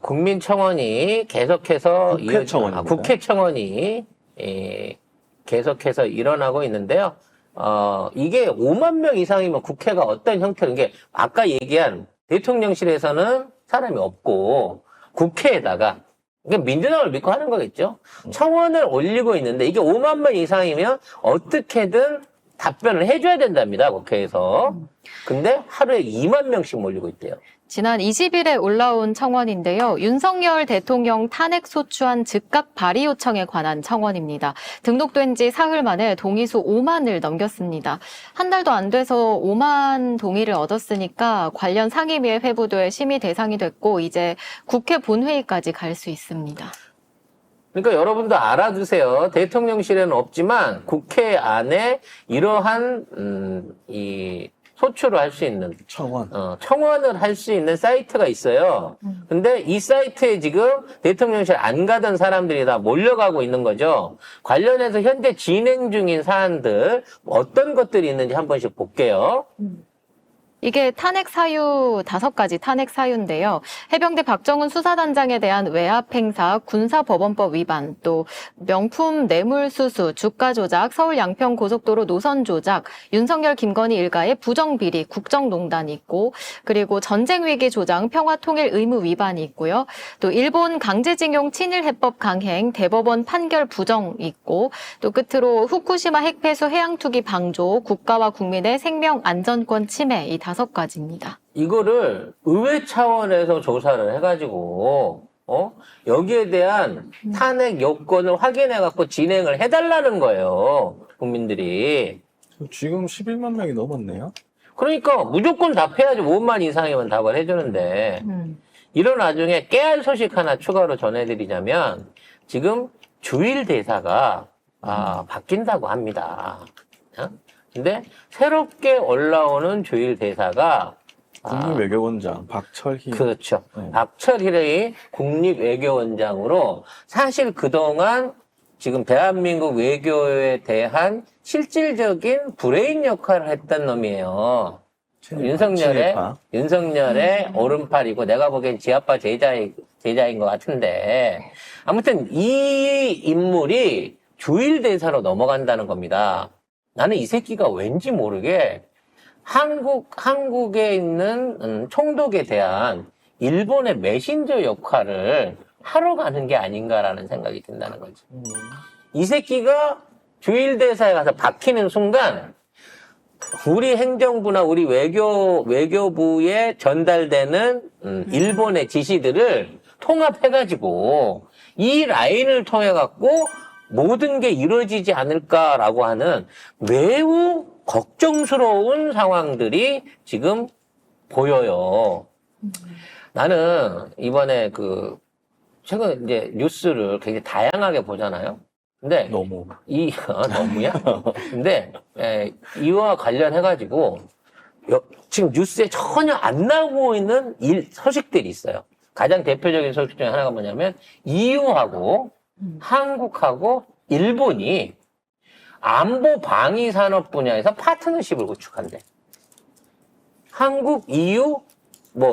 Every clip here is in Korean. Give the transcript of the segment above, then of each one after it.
국민청원이 계속해서 국회청원입니다. 국회청원이 계속해서 일어나고 있는데요. 이게 5만 명 이상이면 국회가 어떤 형태로, 이게 아까 얘기한 대통령실에서는 사람이 없고 국회에다가 이게 민주당을 믿고 하는 거겠죠. 청원을 올리고 있는데 이게 5만 명 이상이면 어떻게든 답변을 해줘야 된답니다, 국회에서. 근데 하루에 2만 명씩 몰리고 있대요. 지난 20일에 올라온 청원인데요. 윤석열 대통령 탄핵 소추안 즉각 발의 요청에 관한 청원입니다. 등록된 지 사흘 만에 동의수 5만을 넘겼습니다. 한 달도 안 돼서 5만 동의를 얻었으니까 관련 상임위에 회부돼 심의 대상이 됐고 이제 국회 본회의까지 갈 수 있습니다. 그러니까 여러분도 알아두세요. 대통령실에는 없지만 국회 안에 이러한 이 소추를 할 수 있는 청원을 할 수 있는 사이트가 있어요. 근데 이 사이트에 지금 대통령실 안 가던 사람들이 다 몰려가고 있는 거죠. 관련해서 현재 진행 중인 사안들 어떤 것들이 있는지 한 번씩 볼게요. 이게 탄핵 사유 5가지 탄핵 사유인데요. 해병대 박정훈 수사단장에 대한 외압 행사, 군사법원법 위반, 또 명품 뇌물 수수, 주가 조작, 서울 양평 고속도로 노선 조작, 윤석열 김건희 일가의 부정비리, 국정농단이 있고, 그리고 전쟁 위기 조장, 평화통일 의무 위반이 있고요. 또 일본 강제징용 친일 해법 강행, 대법원 판결 부정이 있고, 또 끝으로 후쿠시마 핵폐수 해양투기 방조, 국가와 국민의 생명 안전권 침해, 이 5가지입니다. 이거를 의회 차원에서 조사를 해가지고 여기에 대한 탄핵 요건을 확인해갖고 진행을 해달라는 거예요. 국민들이. 지금 11만 명이 넘었네요. 그러니까 무조건 답해야지. 5만 이상이면 답을 해주는데 이런 와중에 깨알 소식 하나 추가로 전해드리자면 지금 주일 대사가 바뀐다고 합니다. 근데 새롭게 올라오는 주일 대사가 국립외교원장 박철희. 그렇죠. 박철희의 국립외교원장으로 사실 그동안 지금 대한민국 외교에 대한 실질적인 브레인 역할을 했던 놈이에요. 윤석열의 오른팔이고 내가 보기엔 지아빠 제자인 것 같은데 아무튼 이 인물이 주일 대사로 넘어간다는 겁니다. 나는 이 새끼가 왠지 모르게 한국에 있는 총독에 대한 일본의 메신저 역할을 하러 가는 게 아닌가라는 생각이 든다는 거지. 이 새끼가 주일 대사에 가서 박히는 순간 우리 행정부나 우리 외교부에 전달되는 일본의 지시들을 통합해가지고 이 라인을 통해갖고 모든 게 이루어지지 않을까라고 하는 매우 걱정스러운 상황들이 지금 보여요. 나는 이번에 최근 이제 뉴스를 굉장히 다양하게 보잖아요. 근데 너무야? 근데 이와 관련해가지고 지금 뉴스에 전혀 안 나오고 있는 소식들이 있어요. 가장 대표적인 소식 중에 하나가 뭐냐면 EU하고 한국하고 일본이 안보 방위 산업 분야에서 파트너십을 구축한대. 한국, EU,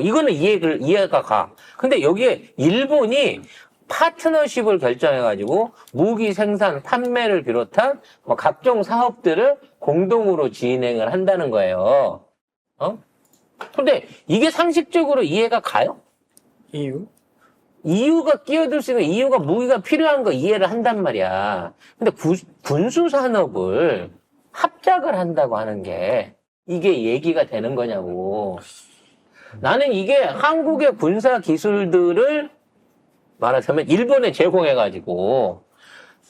이거는 이해가 가. 근데 여기에 일본이 파트너십을 결정해가지고 무기 생산, 판매를 비롯한 각종 사업들을 공동으로 진행을 한다는 거예요. 근데 이게 상식적으로 이해가 가요? EU가 끼어들 수 있는 EU가 무기가 필요한 거 이해를 한단 말이야. 근데 군수 산업을 합작을 한다고 하는 게 이게 얘기가 되는 거냐고. 나는 이게 한국의 군사 기술들을 말하자면 일본에 제공해가지고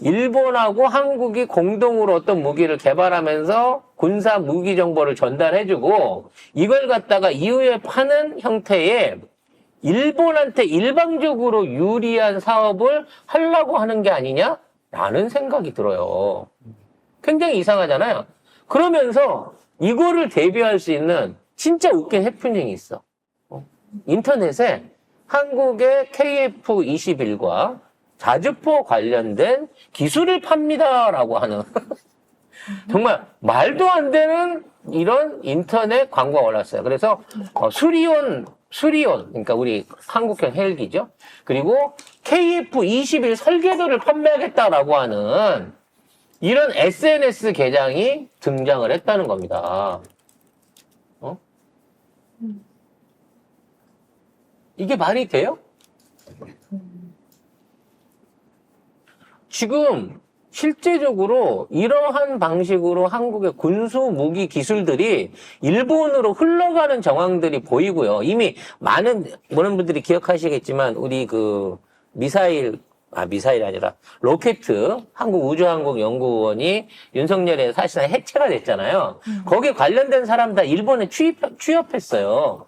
일본하고 한국이 공동으로 어떤 무기를 개발하면서 군사 무기 정보를 전달해주고 이걸 갖다가 EU에 파는 형태의 일본한테 일방적으로 유리한 사업을 하려고 하는 게 아니냐? 라는 생각이 들어요. 굉장히 이상하잖아요. 그러면서 이거를 대비할 수 있는 진짜 웃긴 해프닝이 있어. 인터넷에 한국의 KF-21과 자주포 관련된 기술을 팝니다라고 하는 정말 말도 안 되는 이런 인터넷 광고가 올랐어요. 그래서 수리온 수리온, 그러니까 우리 한국형 헬기죠. 그리고 KF-21 설계도를 판매하겠다라고 하는 이런 SNS 계장이 등장을 했다는 겁니다. 이게 말이 돼요? 지금 실제적으로 이러한 방식으로 한국의 군수 무기 기술들이 일본으로 흘러가는 정황들이 보이고요. 이미 많은 분들이 기억하시겠지만 우리 그 미사일이 아니라 로켓 한국우주항공연구원이 윤석열의 사실상 해체가 됐잖아요. 거기에 관련된 사람 다 일본에 취업했어요.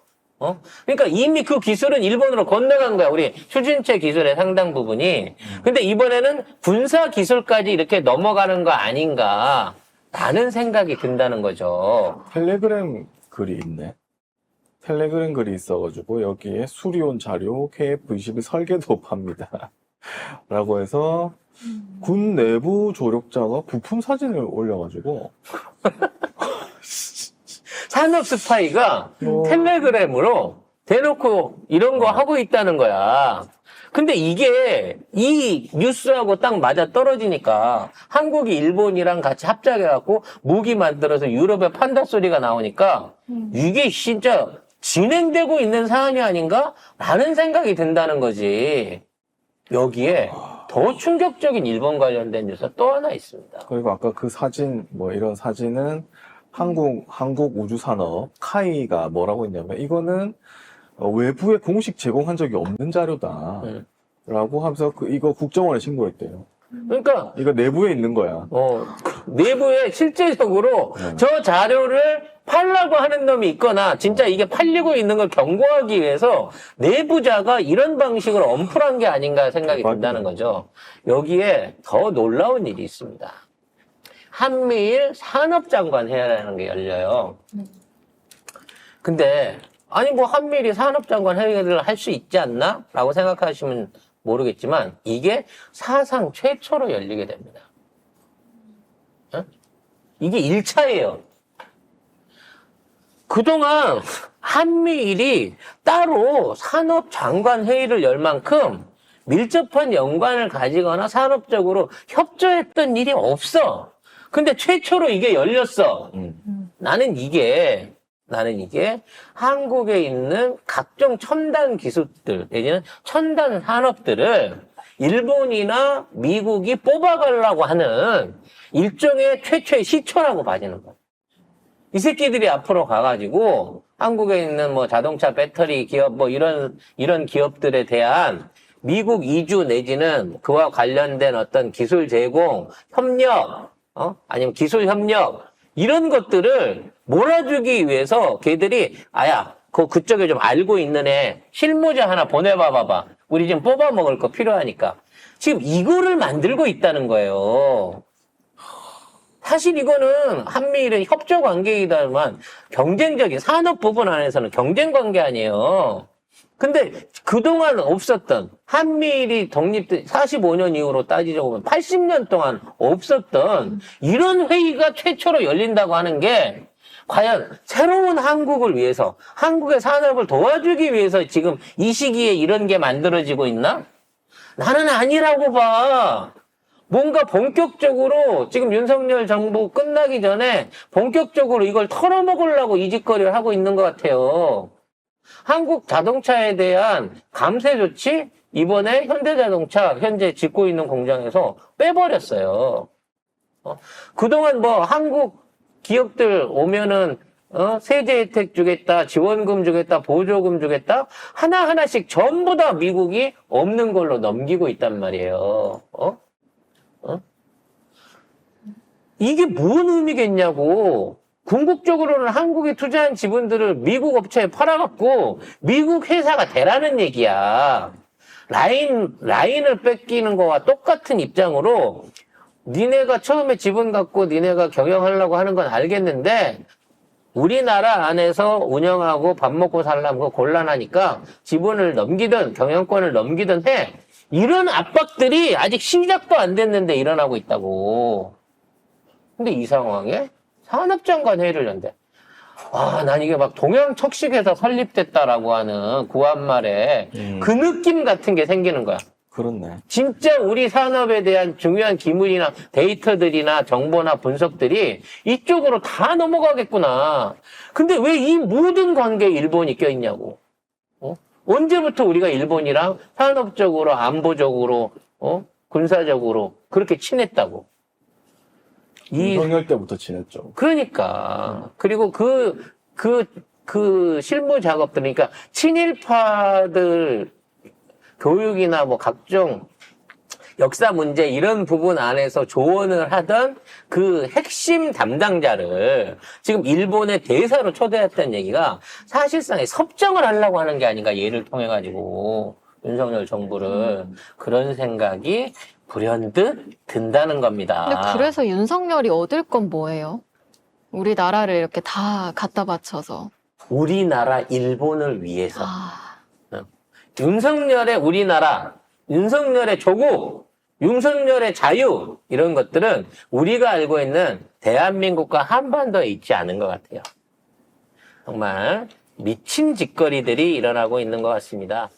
그러니까 이미 그 기술은 일본으로 건너간 거야. 우리 추진체 기술의 상당 부분이. 근데 이번에는 군사 기술까지 이렇게 넘어가는 거 아닌가 라는 생각이 든다는 거죠. 텔레그램 글이 있네. 텔레그램 글이 있어가지고 여기에 수리온 자료 KF-21 설계도 팝니다. 라고 해서 군 내부 조력자가 부품 사진을 올려가지고 산업 스파이가 텔레그램으로 대놓고 이런 거 하고 있다는 거야. 근데 이게 이 뉴스하고 딱 맞아 떨어지니까 한국이 일본이랑 같이 합작해갖고 무기 만들어서 유럽에 판다 소리가 나오니까 이게 진짜 진행되고 있는 사안이 아닌가? 라는 생각이 든다는 거지. 여기에 더 충격적인 일본 관련된 뉴스가 또 하나 있습니다. 그리고 아까 그 사진 이런 사진은 한국 우주산업 카이가 뭐라고 했냐면 이거는 외부에 공식 제공한 적이 없는 자료다. 라고 하면서 이거 국정원에 신고했대요. 그러니까 이거 내부에 있는 거야. 내부에 실제적으로 저 자료를 팔라고 하는 놈이 있거나 진짜 이게 팔리고 있는 걸 경고하기 위해서 내부자가 이런 방식으로 엄플한 게 아닌가 생각이 든다는 거죠. 여기에 더 놀라운 일이 있습니다. 한미일 산업장관 회의라는 게 열려요. 근데 아니 뭐 한미일이 산업장관 회의를 할 수 있지 않나? 라고 생각하시면 모르겠지만 이게 사상 최초로 열리게 됩니다. 이게 1차예요. 그동안 한미일이 따로 산업장관 회의를 열 만큼 밀접한 연관을 가지거나 산업적으로 협조했던 일이 없어. 근데 최초로 이게 열렸어. 나는 이게 한국에 있는 각종 첨단 기술들, 내지는 첨단 산업들을 일본이나 미국이 뽑아가려고 하는 일종의 최초의 시초라고 봐지는 거야. 이 새끼들이 앞으로 가가지고 한국에 있는 뭐 자동차 배터리 기업 뭐 이런 기업들에 대한 미국 이주 내지는 그와 관련된 어떤 기술 제공, 협력, 아니면 기술 협력, 이런 것들을 몰아주기 위해서 걔들이, 그쪽에 좀 알고 있는 애, 실무자 하나 보내봐봐. 우리 지금 뽑아 먹을 거 필요하니까. 지금 이거를 만들고 있다는 거예요. 사실 이거는 한미일은 협조 관계이다만 경쟁적인 산업 부분 안에서는 경쟁 관계 아니에요. 근데 그동안 없었던 한미일이 독립된 45년 이후로 따지자고 보면 80년 동안 없었던 이런 회의가 최초로 열린다고 하는 게 과연 새로운 한국을 위해서 한국의 산업을 도와주기 위해서 지금 이 시기에 이런 게 만들어지고 있나? 나는 아니라고 봐. 뭔가 본격적으로 지금 윤석열 정부 끝나기 전에 본격적으로 이걸 털어먹으려고 이 짓거리를 하고 있는 것 같아요. 한국 자동차에 대한 감세 조치 이번에 현대자동차 현재 짓고 있는 공장에서 빼버렸어요. 그동안 뭐 한국 기업들 오면은 세제 혜택 주겠다, 지원금 주겠다, 보조금 주겠다 하나하나씩 전부 다 미국이 없는 걸로 넘기고 있단 말이에요. 이게 뭔 의미겠냐고. 궁극적으로는 한국에 투자한 지분들을 미국 업체에 팔아갖고 미국 회사가 되라는 얘기야. 라인을 뺏기는 거와 똑같은 입장으로 니네가 처음에 지분 갖고 니네가 경영하려고 하는 건 알겠는데 우리나라 안에서 운영하고 밥 먹고 살려면 그거 곤란하니까 지분을 넘기든 경영권을 넘기든 해. 이런 압박들이 아직 시작도 안 됐는데 일어나고 있다고. 근데 이 상황에 산업장관 회의를 연대. 난 이게 막 동양 척식에서 설립됐다라고 하는 구한말에 그 느낌 같은 게 생기는 거야. 그렇네. 진짜 우리 산업에 대한 중요한 기물이나 데이터들이나 정보나 분석들이 이쪽으로 다 넘어가겠구나. 근데 왜 이 모든 관계에 일본이 껴있냐고. 언제부터 우리가 일본이랑 산업적으로, 안보적으로, 군사적으로 그렇게 친했다고. 윤석열 때부터 지냈죠. 그러니까. 그리고 그 실무 작업들, 그러니까 친일파들 교육이나 뭐 각종 역사 문제 이런 부분 안에서 조언을 하던 그 핵심 담당자를 지금 일본의 대사로 초대했다는 얘기가 사실상의 섭정을 하려고 하는 게 아닌가, 얘를 통해 가지고 윤석열 정부를. 그런 생각이 불현듯 든다는 겁니다. 근데 그래서 윤석열이 얻을 건 뭐예요? 우리나라를 이렇게 다 갖다 바쳐서. 우리나라 일본을 위해서 아, 윤석열의 우리나라, 윤석열의 조국, 윤석열의 자유 이런 것들은 우리가 알고 있는 대한민국과 한반도에 있지 않은 것 같아요. 정말 미친 짓거리들이 일어나고 있는 것 같습니다.